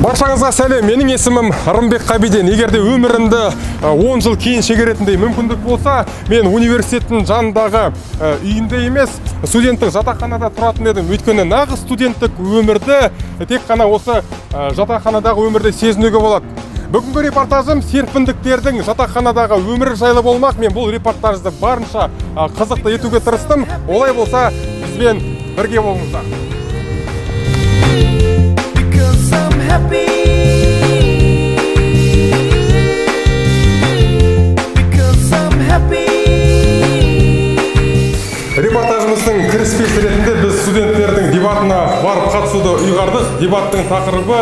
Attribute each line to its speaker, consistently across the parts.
Speaker 1: Баршаңызға сәлем, менің есімім Рымбек Қабиден. Егерде өмірімді 10 жыл кейін шегеретіндей мүмкіндік болса, мен университеттің жанындағы үйінде емес, студенттік жатақханада тұратын едім. Өйткені нағыз студенттік өмірді тек қана осы жатақханадағы өмірде сезінуге болады. Бүгінгі репортажым серпіндіктердің жатақханадағы өмірі жайлы болмақ. Мен бұл репортажды барынша қызықты етуге тырыстым. Олай болса, бізбен бірге болыңыздар. Репортажымыздың кіріспесі ретінде біз студенттердің дебатына барып қатысуды ұйғардық. Дебаттың тақырыбы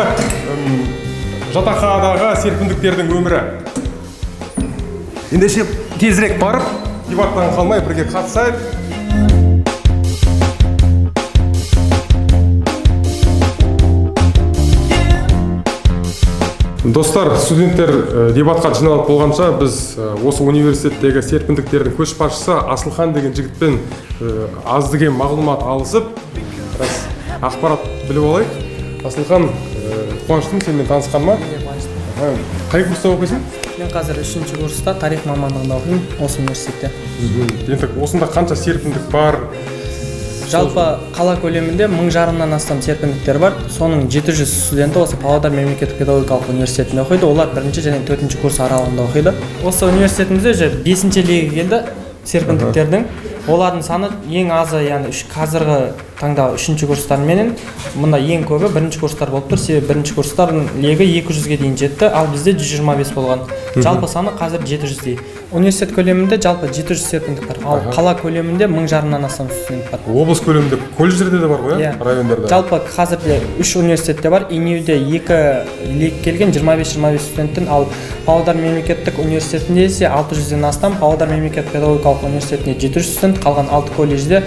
Speaker 1: жатақханадағы серпіндіктердің өмірі. Ендеше тезірек барып, дебаттан қалмай бірге қатысайық. Достар, студенттер дебатқа жиналып болғанша, біз осы университеттегі серпіндіктердің көшбасшысы Асылхан деген жігітпен аздеген мағлұмат алысып, ақпарат біліп алайық. Асылхан, қуаныштымын сенімен танысқаныма. Қай курста оқисың?
Speaker 2: Мен қазір 3-ші курста тарих мамандығында оқимын осы университетте.
Speaker 1: Енді осында қанша серпіндік бар?
Speaker 2: Жалпы қала көлемінде 1000-жарымнан астам серпіндіктер бар. Соның 700 студенті осы Павлодар мемлекеттік педагогикалық университетінде оқиды. Олар 1-ші және 4-ші курс аралығында оқиды. Осы университетімізде уже 5-ші легі келді серпіндіктердің. Олардың саны ең азы, яғни қазіргі таңда 3-ші курстарменен мұнда ең көбі 1-ші курстар болып тұр. Себебі 1-ші курстардың легі 200-ге дейін жетті, ал бізде 125 болған. Жалпы саны қазір 700-дей. Университет көлемінде жалпы 700 серпіндік бар, ал қала көлемінде 1000-жарымнан астам студент бар.
Speaker 1: Облыс көлемінде колледждерде де бар ғой, райондарда?
Speaker 2: Жалпы қазірде 3 университетте бар. Инеуде 2 лек келген 25 студенттің, ал Павлодар мемлекеттік университетінде есе 600-ден астам, Павлодар мемлекеттік педагогикалық университетінде 700 студент, қалған 6 колледжде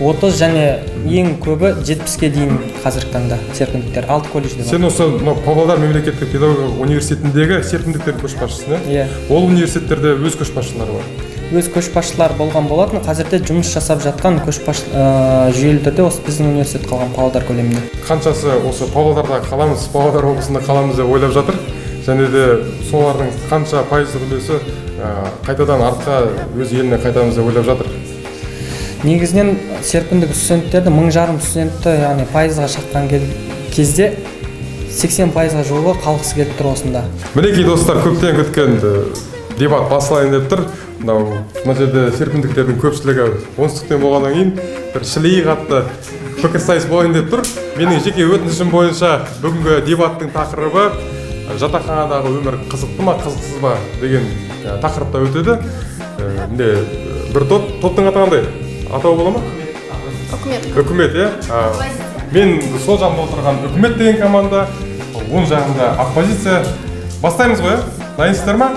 Speaker 2: 30 және ең көбі 70-ке дейін қазіргі таңда серпіндіктер 6 колледжде бар.
Speaker 1: Сен осы Павлодар мемлекеттік педагогикалық университетіндегі серпіндіктердің көшбасшысың,
Speaker 2: иә?
Speaker 1: Ол университеттерде өз көшбасшылары бар.
Speaker 2: Өз көшбасшылар болған болатын. Қазірде жұмыс жасап жатқан жүйелі түрде осы біздің университет қалған Павлодар көлемінде.
Speaker 1: Қаншасы осы Павлодарда қаламыз, Павлодар облысында қаламыз деп ойлап жатыр? Және де солардың қанша пайыздық үлесі қайтадан артқа өз еліне қайтамыз деп ойлап жатыр?
Speaker 2: Негізінен серпіндік студенттерді 1000-жарым студентті, яғни пайызға шаққан кезде 80%-ға жуығы қалғысы келіп тұр осында.
Speaker 1: Мінекей достар, көптен күткен дебат басылайын деп тұр. Мына жерде серпіндіктердің көпшілігі оңтүстіктен болғаннан кейін бір шілей қатты пікірсайыс болайын деп тұр. Менің жеке өтінішім бойынша бүгінгі дебаттың тақырыбы жатақханадағы өмір қызықты ма, қызықсыз ба деген тақырыпта өтеді. Бір топтың аты қандай? Атау бола ма? Үкімет, иә? Мен сол жағында отырған үкімет деген команда, оң жағында оппозиция. Бастаймыз ғой, дайынсыздар ма?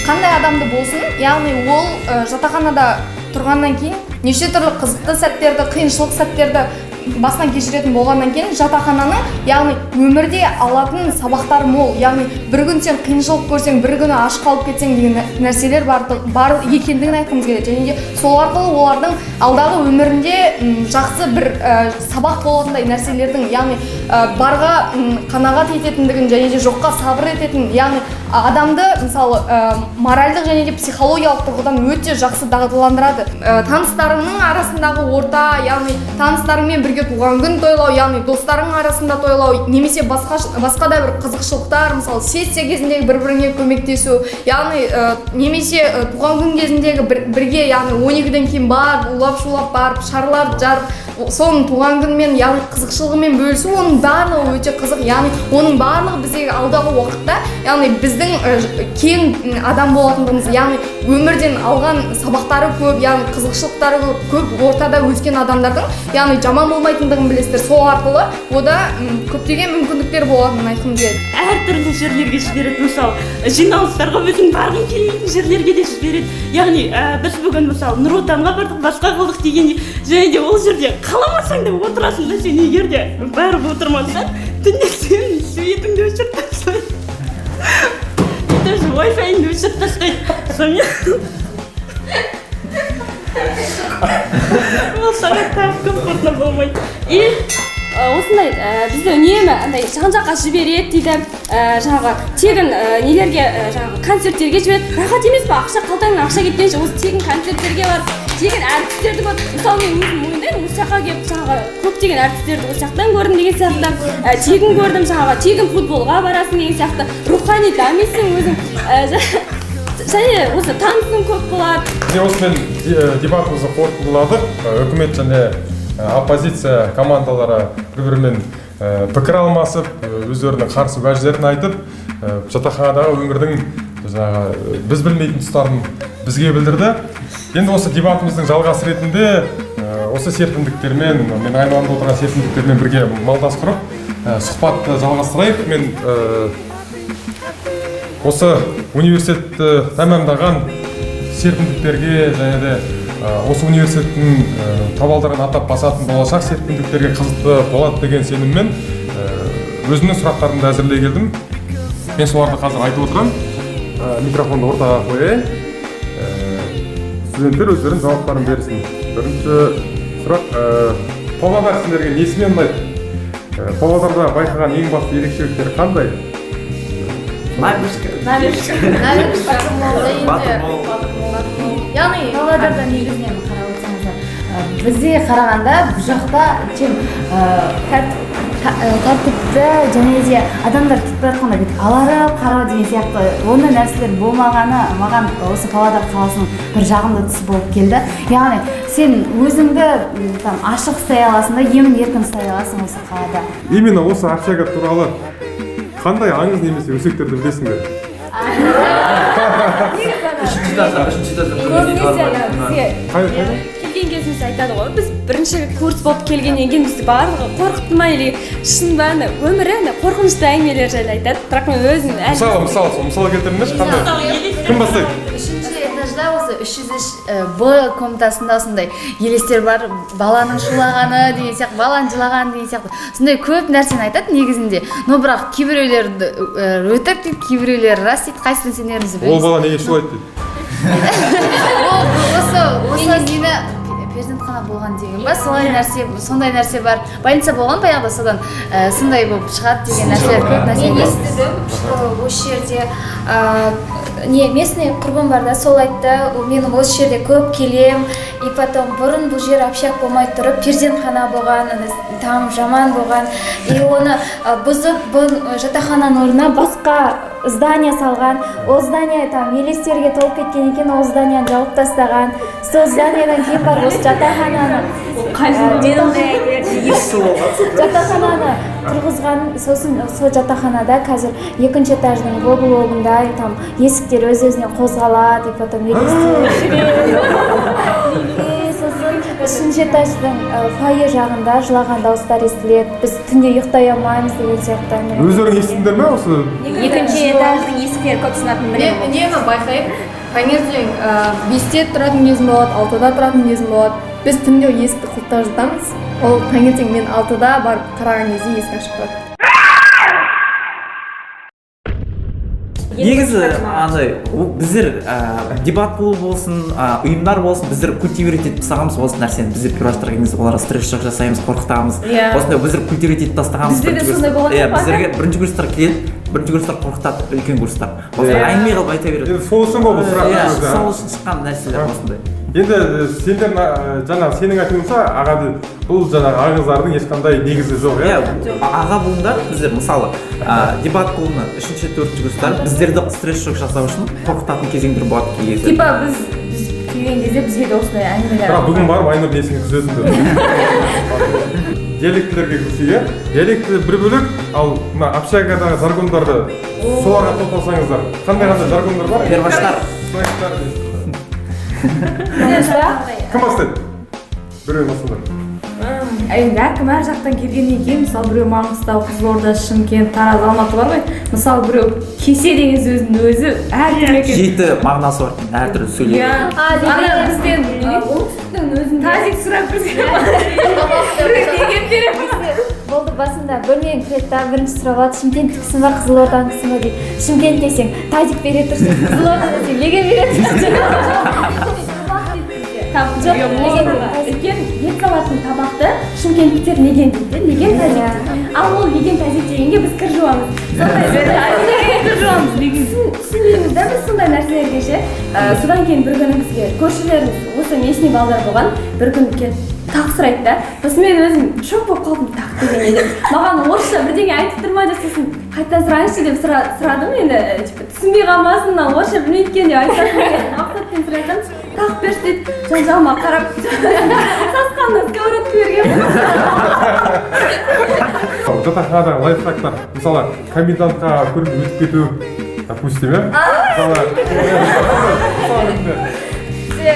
Speaker 3: Қандай адамды болсын, яғни ол жатақханада тұрғаннан кейін неше түрлі қызықты сәттерді, қиыншылық сәттерді басынан кешіретін болғаннан кейін жатақхананың, яғни өмірде алатын сабақтары мол. Яғни бір күн сен қиыншылық көрсең, бір күні аш қалып кетсең деген нәрселер бар екендігін айтқымыз келеді. Және де сол арқылы олардың алдағы өмірінде жақсы бір сабақ болатындай нәрселердің, яғни барға қанағат ететіндігін және де жоққа сабыр ететін, яғни адамды мысалы моральдық және де психологиялық тұрғыдан өте жақсы дағдыландырады. Таныстарыңның арасындағы орта, яғни таныстарыңмен бірге туған күн тойлау, яғни достарың арасында тойлау, немесе басқа да бір қызықшылықтар, мысалы сессия кезіндегі бір-біріңе көмектесу, яғни немесе туған күн кезіндегі бірге, яғни 12-ден кейін барып, улап-шулап барып, шарлар жарып, соның туған күнмен, яғни қызықшылығымен бөлісу, оның барлығы өте қызық, яғни оның барлығы біздегі алдағы уақытта, яғни біздің кең адам болатындығымыз, яғни өмірден алған сабақтары көп, яғни қызықшылықтары көп, ортада өскен адамдардың, яғни жаман болмайтындығын білесіздер. Сол арқылы ода көптеген мүмкіндіктер болатынын айтқым келеді.
Speaker 4: Әртүрлі жерлерге жібереді, мысалы жиналыстарға өзің барғың келмейтін жерлерге де жібереді. Яғни біз бүгін мысалы Нұр Отанға бардық, басқа қылдық дегенде, және де ол жерде қаламасаң да отырасың да, сен егер де барып отырмасаң, түнде сен светіңді өшіріп тастайды. Даже Wi-Fi-іңді өшіріп тастайды. Сонымен ол саған комфортно болмайды. И
Speaker 5: осындай бізді үнемі андай жан-жаққа жібереді дейді, жаңағы тегін нелерге, жаңағы концерттерге жібереді. Рахат емес па, ақша қалтаңнан ақша кеткенше осы тегін концерттерге барып, тегін әртістерді көріп, мысалы мен өзім мойындаймын, осы жаққа келіп жаңағы көптеген әртістерді осы жақтан көрдім деген сияқты, тегін көрдім, жаңағы тегін футболға барасың деген сияқты, рухани дамисың өзің, және осы танысың көп болады.
Speaker 1: Осымен дебатымызды қорытындыладық. Үкімет және оппозиция командалары бір-бірімен пікір алмасып, өздерінің қарсы уәждерін айтып, жатақханадағы өмірдің біз білмейтін тұстарын бізге білдірді. Енді осы дебатымыздың жалғасы ретінде осы серпіндіктермен, мен айналамда отырған серпіндіктермен бірге малдас құрып, сұхбатты жалғастырайық. Мен осы университетті тәмамдаған серпіндіктерге және де осы университеттің табалдырығын аттап басатын болашақ серпіндіктерге қызықты болады деген сеніммен өзімнің сұрақтарымды әзірлей келдім. Мен соларды қазір айтып отырамын. Микрофонды ортаға қояйын. Студенттер өздерінің жауаптарын берсін. Бірінші сұрақ, Павлодар сіздерге несімен ұнайды? Павлодарда байқаған ең басты ерекшеліктері қандай?
Speaker 3: Яғни
Speaker 6: Павлодарда негізінен қарап отырсаңыздар, бізде қарағанда бұл жақта тәртіпті және де адамдар кетіп жатқанда бүйтіп аларып қарау деген сияқты ондай нәрселер болмағаны маған осы Павлодар қаласының бір жағымды тұсы болып келді. Яғни сен өзіңді ашық ұстай аласың да, емін-еркін ұстай аласың осы қалада.
Speaker 1: Именно осы общага туралы қандай аңыз немесе өсектерді білесіңдер?
Speaker 5: Келген кезімізде айтады ғой, біз бірінші курс болып келгеннен кейін бізді барлығы қорқытты ма или шын ба, өмірі қорқынышты әңгімелер жайлы айтады. Бірақ мен өзім
Speaker 1: Мысалы келтіріңізші, қандай? Кім бастайды?
Speaker 6: Үшінші этажда осы 303 Б комнатасында осындай елестер бар, баланың шулағаны деген сияқты, баланың жылағаны деген сияқты. Сондай көп нәрсені айтады негізінде. Но бірақ кейбіреулерді өтірік дейді, кейбіреулері рас дейді, қайсысын сенерімізді білмейміз.
Speaker 1: Ол бала неге шулайды дейді?
Speaker 6: Осы мені перзентхана болған деген ба, сондай нәрсе бар. Больница болған баяғыда, содан сондай болып шығады деген нәрселер көп нәрсе.
Speaker 7: Мен естідім, что осы жерде местный құрбым бар да, сол айтты, мен осы жерде көп келем, и потом бұрын бұл жер общак болмай тұрып, перзентхана болған, там жаман болған, и оны бұзып, жатақхананың орнына басқа здание салған, ол здание там елестерге толып кеткен екен, ол зданияны жауып тастаған, сол зданиядан кейін бар осы жатақхананы тұрғызған, сосын сол жатақханада қазір екінші этаждың блогында там есіктер өз-өзінен қозғалады, и потом сосын үшінші этаждың фойе жағында жылаған дауыстар естіледі, біз түнде ұйықтай алмаймыз деген сияқты.
Speaker 1: Өздерің естідіңдер ме осы?
Speaker 5: екінші этаждың есіктері көп сынатын
Speaker 3: мен үнемі байқаймын, таңертең 5-те тұратын кезім болады, 6-да тұратын кезім болады. Біз түнде есікті құлыптап жатамыз. Ол таңертең мен 6-да барып қараған кезде есік ашық тұрады.
Speaker 8: Негізі андай біздер дебат болсын, ұйымдар болсын, біздер культивировать етіп тастағанбыз осы нәрсені. Біздер пирожтарға келгенде оларға стресс жасаймыз, қорқытамыз. Осындай біздер культивировать етіп тастағанбыз.
Speaker 5: Бізде де сондай болған ба?
Speaker 8: Біздерге бірінші курстар келеді, бірінші курстар қорқытады, үлкен курстар. Осындай әңгіме қылып айта береді.
Speaker 1: Енді сол үшін бұл сұрақ.
Speaker 8: Сол үшін шыққан нәрселер осындай.
Speaker 1: Енді сендер жаңағы сенің айтуыңша бұл жаңағы аңыздардың ешқандай негізі жоқ, иә?
Speaker 8: Аға буындар біздер мысалы дебат клубына 3-4 курстар біздерді стресс шок жасау үшін қорқытатын кезеңдер болады кей кезде.
Speaker 6: Типа біз келген кезде бізге де осындай әңгімелер.
Speaker 1: Бірақ бүгін барып Айнұр несіне күзетіңдер. Диалектілерге көшуге, диалектілер бір бөлек, ал мына общагадағы жаргондарды соларға тоқталсаңыздар, қандай жаргондар бар?
Speaker 8: Перваштар.
Speaker 1: Кім бастайды? Біреу басылдар.
Speaker 9: Енді әкім әр жақтан келгеннен кейін, мысалы біреу Маңғыстау, Қызылорда, Шымкент, Тараз, Алматы бар ғой. Мысалы біреу кесе деген сөздің өзі әртүрлі екен.
Speaker 8: Жеті мағынасы бар, әртүрлі сөйлейді.
Speaker 9: Ана бізден оңтүстіктің өзін тазик сұрап
Speaker 7: Болды басында бөлмең кіреді да, бірінші сұрап алады, Шымкенттікісің ба, Қызылордаңдысың ба дейді. Шымкент десең, тазик бере тұрсың, Қызылорда десең, неге бере тұрсың?
Speaker 5: ет салатын табақты шымкенттіктер леген дейді, леген тәжік. Ал ол леген тәжік дегенге біз кір жуамыз. Кір жуамыз. Түсінбейміз да біз сондай нәрселерге ше. Содан кейін бір күні бізге көршілеріміз осы местный балдар болған, бір күні келіп тақ сұрайды да. Сосын мен өзім шок болып қалдым тақ дегенде. Маған орысша бірдеңе айтып тұрма деп сосын қайтадан сұрайыншы деп сұрадым енді түсінбей қалмасын мына орысша білмейді екен деп айтсам мақсатпен сұрасам тақ берші дейді жан-жағыма қарап сасқаннан сковородка берген.
Speaker 1: Жатақханадағы лайфхактар, мысалы комендантқа көріп өтіп кету, допустим, иә?
Speaker 3: Бізде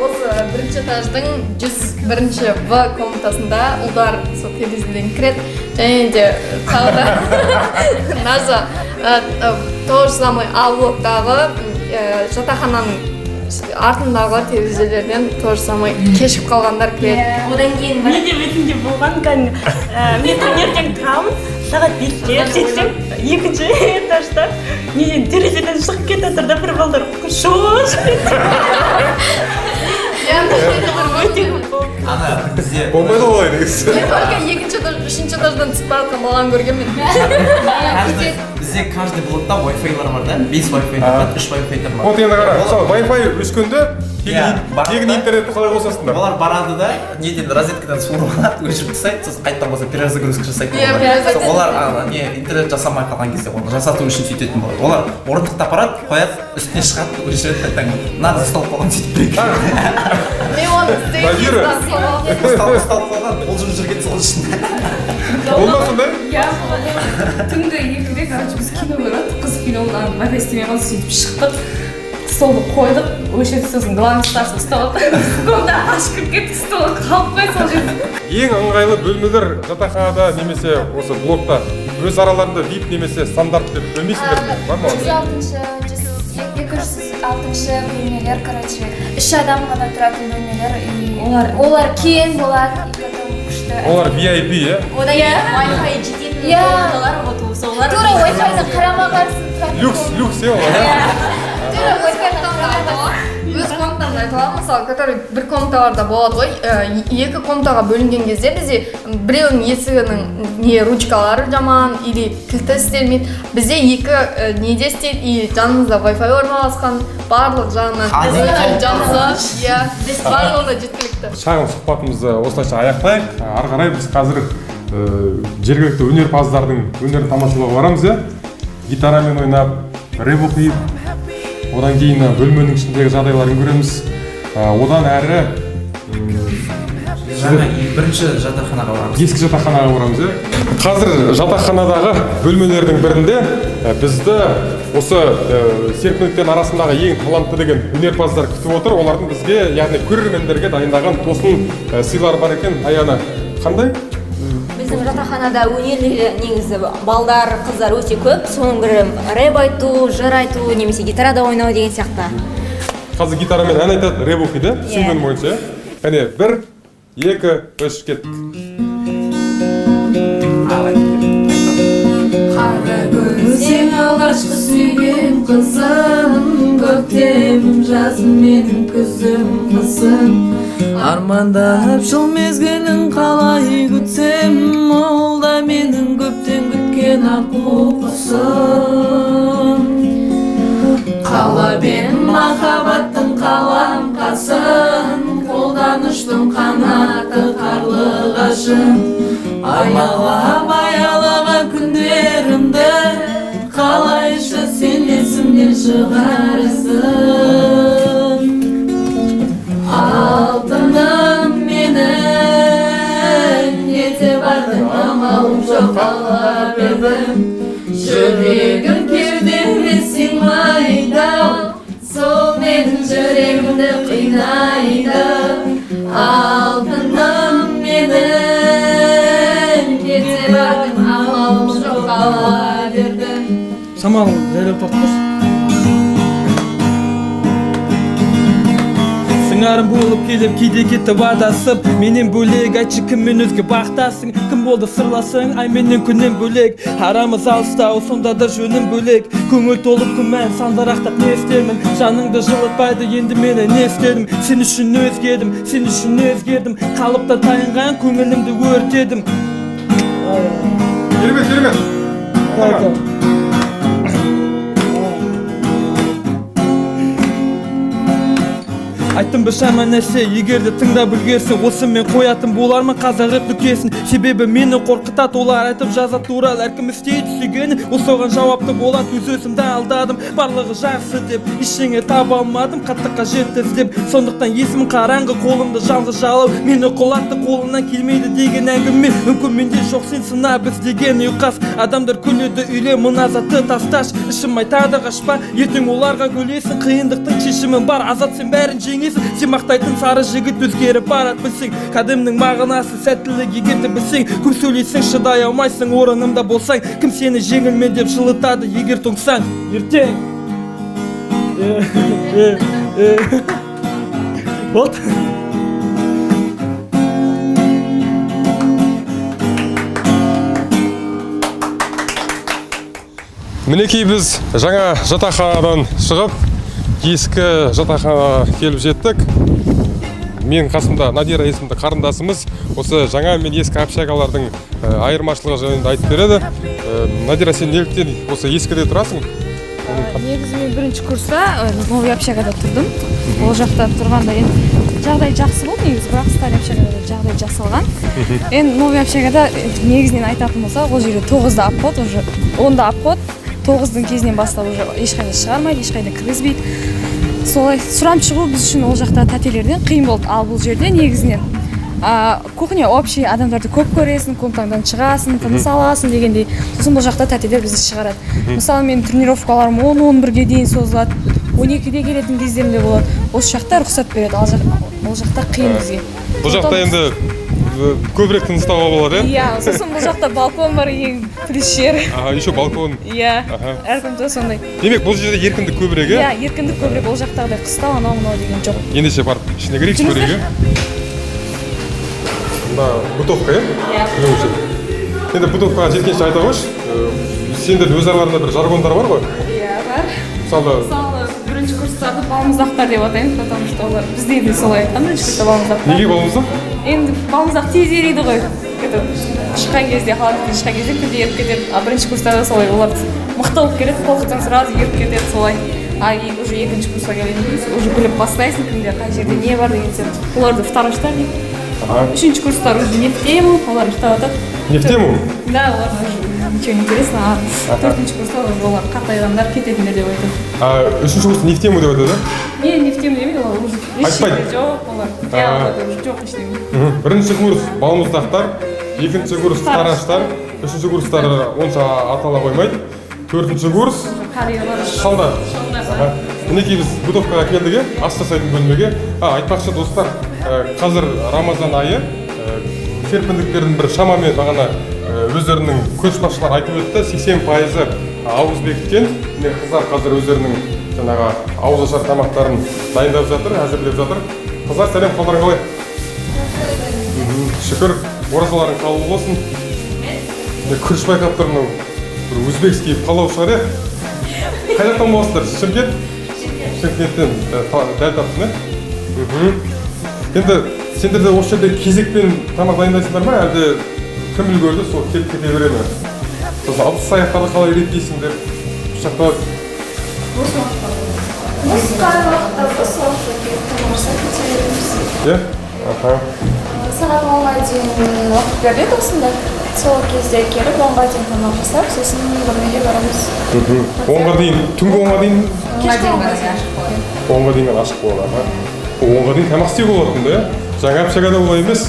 Speaker 3: осы бірінші этаждың 101-ші В комнатасында ұлдар сол терезеден кіреді және де тағы да даже то же самый А блоктағы жатақхананың артындағы терезелерден то же самый кешіп қалғандар кіреді.
Speaker 4: Одан кейін неде бетінде болған кәдімгі мен таңертең тұрамын сағат 5-те сөйтсем екінші этажда неден терезеден шығып кетіп жатыр да бір балдар шошып
Speaker 8: Ана бізде
Speaker 1: болмайды олай негізі.
Speaker 3: Мен только екінші этаж, үшінші этаждан түсіп бара жатқан баланы көргенмін.
Speaker 8: бізде каждый блокта Wi-Fi-лар бар да, 5 Wi-Fi бар, 3 Wi-Fi-лар бар.
Speaker 1: Вот енді қара, мысалы Wi-Fi өскенде тегін интернетті қалай қосасыңдар?
Speaker 8: Олар барады да, неден розеткадан суырып алады, өшіріп тастайды, сосын қайтадан болса перезагрузка жасайды. Олар интернет жасамай қалған кезде оны жасату үшін сөйтетін болады. Олар орындықта апарады, қояды, үстіне шығады, өшіреді қайтадан. Нағыз ұсталып қалған сөйтіп біректі.
Speaker 3: Мен оны
Speaker 8: Ұсталып қалған, ол жүрген сол үшін.
Speaker 1: Олда сондай?
Speaker 9: Иә, түнгі 2-де, короче, біз кино көрдік, қызық кинодан Wi-Fi істемей қалды, сөйтіп шықтық. Столды қойдық, өшеді сосын главный старший ұстап алды. Сонда ашып кіріп кеттік, столы қалып қой сол жерде.
Speaker 1: Ең ыңғайлы бөлмелер жатақханада немесе осы блокта өз араларында VIP немесе стандарт деп бөлмейсіңдер ме? Бар ма?
Speaker 7: 206-шы бөлмелер, короче, 3 адам ғана тұратын бөлмелер. Олар кең болады, потом күшті.
Speaker 1: Олар VIP, иә?
Speaker 7: Одан Wi-Fi жететін комнаталар вот солар. Тура Wi-Fi-ны қарама-қарсы тұратын.
Speaker 1: Люкс, иә олар.
Speaker 3: Тура Wi-Fi-ны өз комнатамды айталам, мысалы, который бір комнаталарда болады ғой, екі комнатаға бөлінген кезде бізде біреуінің есігінің не ручкалары жаман или кілті істелмейді. Бізде екі неде істейді, и жанымызда Wi-Fi орналасқан, барлық жағынан жанымызда, барлығы жеткілікті.
Speaker 1: Шағын сұхбатымызды осылайша аяқтайық. Ары қарай біз қазір жергілікті өнерпаздардың өнерін тамашалауға барамыз, иә? Гитарамен ойнап, рэп оқиып, одан кейін бөлменің ішіндегі жағдайларын көреміз. Одан әрі
Speaker 8: бірінші жатақханаға барамыз.
Speaker 1: Ескі жатақханаға барамыз, иә? Қазір жатақханадағы бөлмелердің бірінде бізді осы серпіндіктер арасындағы ең талантты деген өнерпаздар күтіп отыр. Олардың бізге, яғни көрермендерге дайындаған тосын сыйлар бар екен. Аяна, қандай?
Speaker 10: Біздің жатақханада өнерлі негізі балдар, қыздар өте көп. Соның бірі рэп айту, жыр айту, немесе гитарада ойнау деген сияқты.
Speaker 1: Қазір гитарамен ән айтады, рэп оқиды, түсінгенім бойынша. Әне, 1, 2, 3, кеттік.
Speaker 11: Қара көзең алғашқы сүйген қызым, көктемім жазым менің күзім қысым. Армандап жыл мезгілін қалай күтсем, ол да менің көптен күткен аққу құсым. Қалап едім махаббаттың қаламқасын, қолдан ұштым қанаты қарлығашым. Аймалап аялаған күндерімді, қалайша сен есімнен шығарсың. Алтыным менің, ете бардың амалым жоқ қалап едім. Жүрегім кеудеме сыймайды, сол менің жүрегімді қинайды. Алтыным менің, ете бардың амалым жоқ қалап едім.
Speaker 2: Шамал жайлап тапқыш. Шыңарым болып келіп кейде кетіп адасып менен бөлек айтшы кіммен өзге бақтасың кім болды сырласың ай менен күннен бөлек арамыз алыстау сонда да жөнім бөлек көңіл толып күмән сандарақтап не істермін жаныңды жылытпайды енді мені не істедім сен үшін өзгердім сен үшін өзгердім қалыпта тайынған көңілімді өртедім
Speaker 1: керемет
Speaker 2: айттым бір шама нәрсе егерде тыңдап үлгерсең осы мен қоятын болармын қазақ рэп нүктесін себебі мені қорқытады олар айтып жазады туралы әркім істейді сүйгенін осы оған жауапты болады өз өзімді алдадым барлығы жақсы деп ештеңе таба алмадым қатты қажетті іздеп сондықтан есімім қараңғы қолымды жалғыз жалау мені құлатты қолымнан келмейді деген әңгіме мүмкін менде жоқ сен сына біз деген ұйқас адамдар күледі үйле мына затты тасташ ішім айтады қашпа ертең оларға күлесің қиындықтың шешімі бар азат сен бәрін жеңесің сен мақтайтын сары жігіт өзгеріп барады білсең кәдімнің мағынасы сәттілік егерді білсең көп сөйлесең шыдай алмайсың орынымда болсаң кім сені жеңілмен деп жылытады егер тоңсаң ертең болды
Speaker 1: Мінекей біз жаңа жатақханадан шығып ескі жатақханаға келіп жеттік. Мен қасымда Надира есімді қарындасымыз осы жаңа мен ескі общагалардың айырмашылығы жайында айтып береді. Надира, сен неліктен осы ескіде тұрасың?
Speaker 9: Негізі мен бірінші курста новый общагада тұрдым. Ол жақта тұрғанда енді жағдай жақсы болды негізі, бірақ старый общагада жағдай жасалған. Енді новый общагада негізінен айтатын болса, ол жерде 9-да обход, уже 10-да обход, 9-дың кезінен бастап уже ешқайда шығармайды, ешқайда кіргізбейді. Солай сұранып шығу біз үшін ол жақта тәтелерден қиын болды. Ал бұл жерде негізінен кухня общий, адамдарды көп көресің, комнатаңдан шығасың, тыныс аласың дегендей. Сосын бұл жақта тәтелер бізді шығарады. Мысалы мен тренировкаларым 10-11-ге дейін созылады, 12-де келетін кездерімде болады. Осы жақта рұқсат береді, ол жақта қиын бізге.
Speaker 1: Бұл жақта енді көбірек тыныстауға болады,
Speaker 9: иә? Иә, сосын бұл жақта балкон бар, ең плюс жер.
Speaker 1: Еще балкон.
Speaker 9: Иә, әркімде сондай.
Speaker 1: Демек, бұл жерде еркіндік көбірек,
Speaker 9: иә? Иә, еркіндік көбірек, ол жақтағыдай қыстау анау-мынау деген жоқ.
Speaker 1: Ендеше барып ішіне кірейікші көрейік. Мына бутовка, иә? Енді бутовкаға жеткенше айта қойшы. Сендердің өз араларында бір жаргондар бар ғой?
Speaker 9: Иә, бар.
Speaker 1: Мысалы,
Speaker 9: бірінші курстарды балмұздақтар деп атаймыз, потому что олар бізде де солай айтқан, бірінші курста балмұздақтар.
Speaker 1: Неге балмұздақ?
Speaker 9: Енді балмұздақ тез ериді ғой. Шыққан кезде, халаттен шыққан кезде күнде еріп кетеді. А бірінші курстарда солай олар мықты болып келеді, қолықтан сразу еріп кетеді солай. А уже екінші курсқа келгенде уже біліп бастайсың кімде қай жерде не бар деген сияқты. Оларды второштар дейді. Үшінші курстар уже не в тему, олар ұйықтап жатады.
Speaker 1: Не в тему?
Speaker 9: Да, олар ничего не интересно. А төртінші курста олар қартайғандар кететіндер деп айтады.
Speaker 1: А үшінші курс не в тему деп айтады?
Speaker 9: Не в тему демейді, олар уже
Speaker 1: айтпайды.
Speaker 9: Жоқ, олар. Иә, жоқ ештеңе.
Speaker 1: Бірінші курс балмұздақтар, екінші курс тараштар, үшінші курстар онша атала қоймайды. Төртінші курс шалдар. Мінекей біз бутовкаға келдік, ас жасайтын бөлмеге. Айтпақшы достар, қазір Рамазан айы, серпіндіктердің бір шамамен бағана өздерінің көшбасшылар айтып өтті, 80% ауыз бекіткен. Міне қыздар қазір өздерінің жаңағы ауызашар тамақтарын дайындап жатыр, әзірлеп жатыр. Қыздар, сәлем, қалдарың қалай? Шүкір, оразаларың қабыл болсын. Күріш байқап тұрмын, бір өзбекский палау шығар, е? Қай жақтан боласыздар? Шымкент? Шымкенттен дәл таптың, е? Енді сендерде осы жерде кезекпен тамақ дайындайсыңдар ма, әлде кім үлгерді, сол келіп кете бере ме? Сосын ыдыс аяқтарды қалай реттейсіңдер? Пышақтап.
Speaker 7: Осы уақытта келіп тамақ кете береміз.
Speaker 1: Иә?
Speaker 7: Сағат 10-ға дейін уақыт береді осында. Сол кезде келіп 10-ға дейін тамақ жасап, сосын бөлмеге барамыз.
Speaker 1: 10-ға дейін, түнгі 10-ға дейін?
Speaker 7: Кешке 10-ға дейін ашық болады.
Speaker 1: 10-ға дейін ашық болады. 10-ға дейін тамақ істеуге болады да? Жаңа общагада олай емес.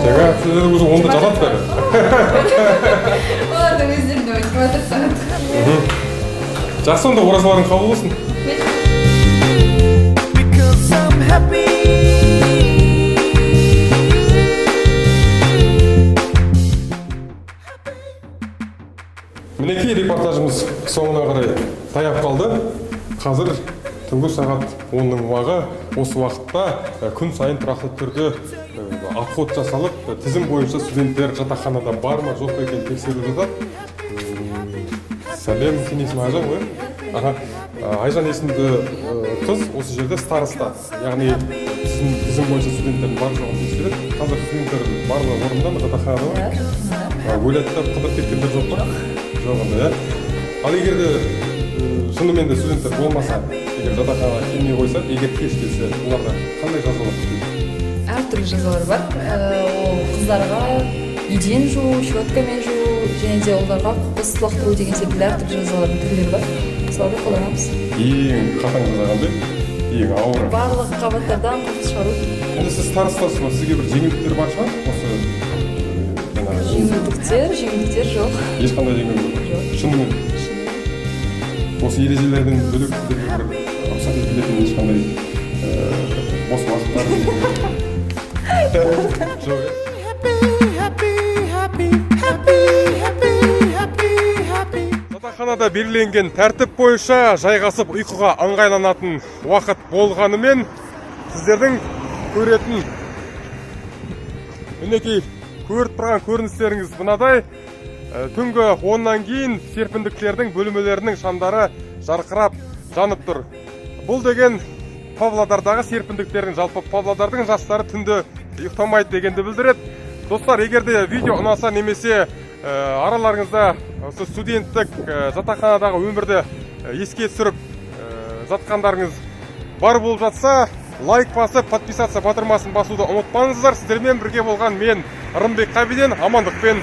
Speaker 1: Жаңа общагада уже 10-да жатады бәрі.
Speaker 7: Оларды өздерінде өтіп жатыр сағат.
Speaker 1: Жақсы, онда оразаларың қабыл болсын. Мінекей репортажымыз соңына қарай таяп қалды. Қазір түнгі сағат 10-ның уағы осы уақытта күн сайын тұрақты түрде обход жасалып, тізім бойынша студенттер жатақханада бар ма жоқ па екенін тексеріліп жатады. Сәлем, сен есімі Айжан ғой? Айжан есімді қыз осы жерде староста, яғни тізім бойынша студенттердің бар жоғын тексереді. Қазір студенттер барлығы орында ма, жатақханада ма? Өлеттіп қыдырып кеткендер жоқ па? Жоқ онда, иә. Ал егер де шынымен де студенттер болмаса, егер жатақханаға келмей қойса, егер кеш келсе, оларға қандай жазалар күтеді?
Speaker 9: Әртүрлі жазалар бар. Ол қыздарға еден жуу, щеткамен жуу, және де оларға қоқыс лақтыру деген секілді әртүрлі жазалардың түрлері бар. Соларды қолданамыз.
Speaker 1: Ең қатаң жаза қандай? Ең ауыры.
Speaker 9: Барлық қабаттардан қоқыс шығару.
Speaker 1: Енді сіз старостасыз ғой, сізге бір жеңілдіктер бар шығар? Осы
Speaker 9: жеңілдіктер жоқ.
Speaker 1: Ешқандай жеңілдік жоқ. Шынымен. Осы ережелерден бөлек сіздерге бір рұқсат етілетін ешқандай бос уақыттар жоқ. Жатақханада белгіленген тәртіп бойынша жайғасып ұйқыға ыңғайланатын уақыт болғанымен сіздердің көретін мінекей көріп тұрған көріністеріңіз мынадай. Түнгі 10-нан кейін серпіндіктердің бөлмелерінің шамдары жарқырап жанып тұр. Бұл деген Павлодардағы серпіндіктердің, жалпы Павлодардың жастары түнді ұйықтамайды дегенді білдіреді. Достар, егер де видео ұнаса немесе араларыңызда студенттік жатақханадағы өмірді еске түсіріп жатқандарыңыз бар болып жатса, лайк басып, подписаться батырмасын басуды ұмытпаңыздар. Сіздермен бірге болған мен Рымбек Қабиден, амандықпен